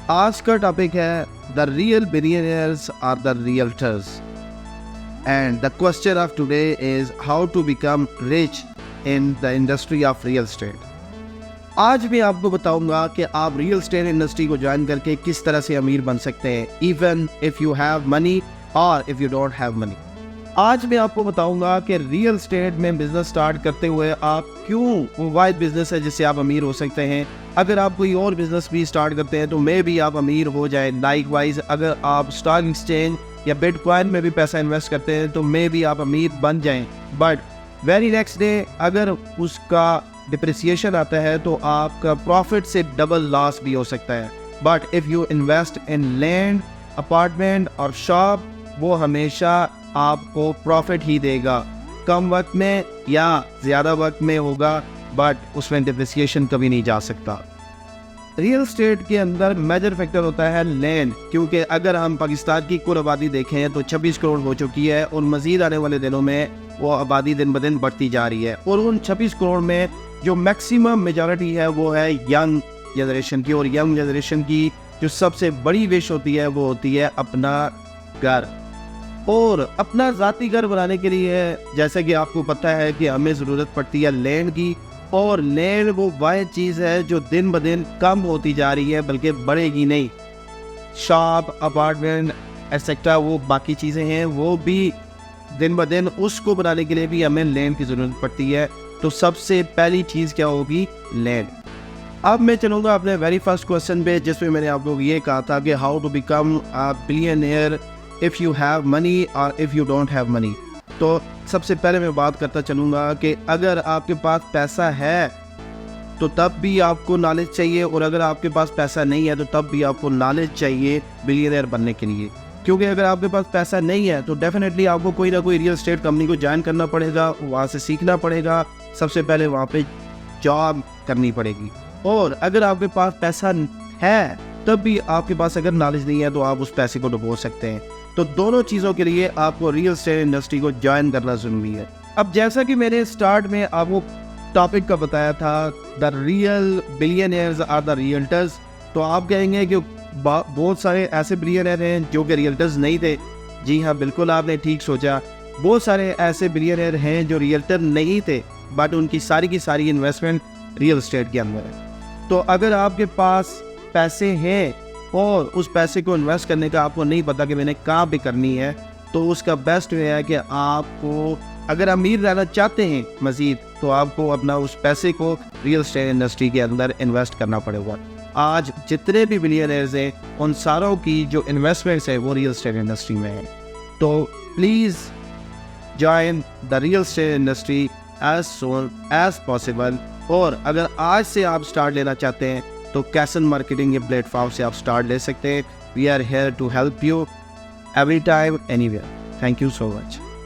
आज का टॉपिक है the real billionaires are the realtors and the question of today is how to become rich in the industry of real estate. आज मैं आपको बताऊंगा कि आप रियल एस्टेट इंडस्ट्री को ज्वाइन करके किस तरह से अमीर बन सकते हैं, even if you have money और if you don't have money. आज मैं आपको बताऊंगा कि रियल एस्टेट में बिजनेस स्टार्ट करते हुए आप क्यों वाइड बिजनेस है जिससे आप अमीर हो सकते हैं। अगर आप कोई और बिजनेस भी स्टार्ट करते हैं तो मे भी आप अमीर हो जाए। लाइक वाइज अगर आप स्टॉक एक्सचेंज या बिटकॉइन में भी पैसा इन्वेस्ट करते हैं तो मे भी आप अमीर बन जाएं, बट वेरी नेक्स्ट डे अगर उसका डिप्रिसिएशन आता है तो आपका प्रॉफिट से डबल लॉस भी हो सकता है। But if you invest in land, apartment और शॉप, वो हमेशा आपको प्रॉफिट ही देगा, कम वक्त में या ज़्यादा वक्त में होगा, बट उसमें डिप्रिसिएशन कभी नहीं जा सकता। रियल एस्टेट के अंदर मेजर फैक्टर होता है लैंड, क्योंकि अगर हम पाकिस्तान की कुल आबादी देखें तो 26 करोड़ हो चुकी है और मज़ीद आने वाले दिनों में वो आबादी दिन ब दिन बढ़ती जा रही है। और उन 26 करोड़ में जो मैक्सिमम मेजॉरिटी है वो है यंग जनरेशन की, और यंग जनरेशन की जो सबसे बड़ी विश होती है वो होती है अपना घर। और अपना ज़ाती घर बनाने के लिए जैसे कि आपको पता है कि हमें ज़रूरत पड़ती है लैंड की, और लैंड वो वाहिद चीज़ है जो दिन ब दिन कम होती जा रही है बल्कि बढ़ेगी नहीं। शॉप, अपार्टमेंट एक्सेट्रा वो बाकी चीज़ें हैं, वो भी दिन ब दिन उसको बनाने के लिए भी हमें लैंड की ज़रूरत पड़ती है। तो सबसे पहली चीज़ क्या होगी? लैंड। अब मैं चलूँगा अपने वेरी फर्स्ट क्वेश्चन पे, जिसमें मैंने आप लोग ये कहा था कि how to become a billionaire if you have money और if you don't have money. तो सबसे पहले मैं बात करता चलूँगा कि अगर आपके पास पैसा है तो तब भी आपको नॉलेज चाहिए, और अगर आपके पास पैसा नहीं है तो तब भी आपको नॉलेज चाहिए बिलियनियर बनने के लिए। क्योंकि अगर आपके पास पैसा नहीं है तो डेफिनेटली आपको कोई ना कोई रियल एस्टेट कंपनी को ज्वाइन करना पड़ेगा, वहाँ से सीखना पड़ेगा, सबसे पहले वहाँ पे जॉब करनी पड़ेगी। और अगर आपके पास पैसा है तब भी आपके पास अगर नॉलेज नहीं है तो आप उस पैसे को डुबो सकते हैं। तो दोनों चीज़ों के लिए आपको रियल एस्टेट इंडस्ट्री को ज्वाइन करना ज़रूरी है। अब जैसा कि मैंने स्टार्ट में आपको टॉपिक का बताया था, the real billionaires are the realtors, तो आप कहेंगे कि बहुत सारे ऐसे बिलियनियर हैं जो कि रियल्टर्स नहीं थे। जी हाँ, बिल्कुल आपने ठीक सोचा। बहुत सारे ऐसे बिलियनियर हैं जो रियल्टर नहीं थे, बट उनकी सारी की सारी इन्वेस्टमेंट रियल एस्टेट के अंदर है। तो अगर आपके पास पैसे हैं और उस पैसे को इन्वेस्ट करने का आपको नहीं पता कि मैंने कहाँ पे करनी है, तो उसका बेस्ट वे है कि आपको अगर अमीर रहना चाहते हैं मज़ीद, तो आपको अपना उस पैसे को रियल एस्टेट इंडस्ट्री के अंदर इन्वेस्ट करना पड़ेगा। आज जितने भी बिलियनियर्स हैं उन सारों की जो इन्वेस्टमेंट्स है वो रियल एस्टेट इंडस्ट्री में है। तो please join the real estate industry as soon as possible. और अगर आज से आप स्टार्ट लेना चाहते हैं तो कैसन मार्केटिंग के प्लेटफॉर्म से आप स्टार्ट ले सकते हैं। We are here to help you every time anywhere. Thank you so much.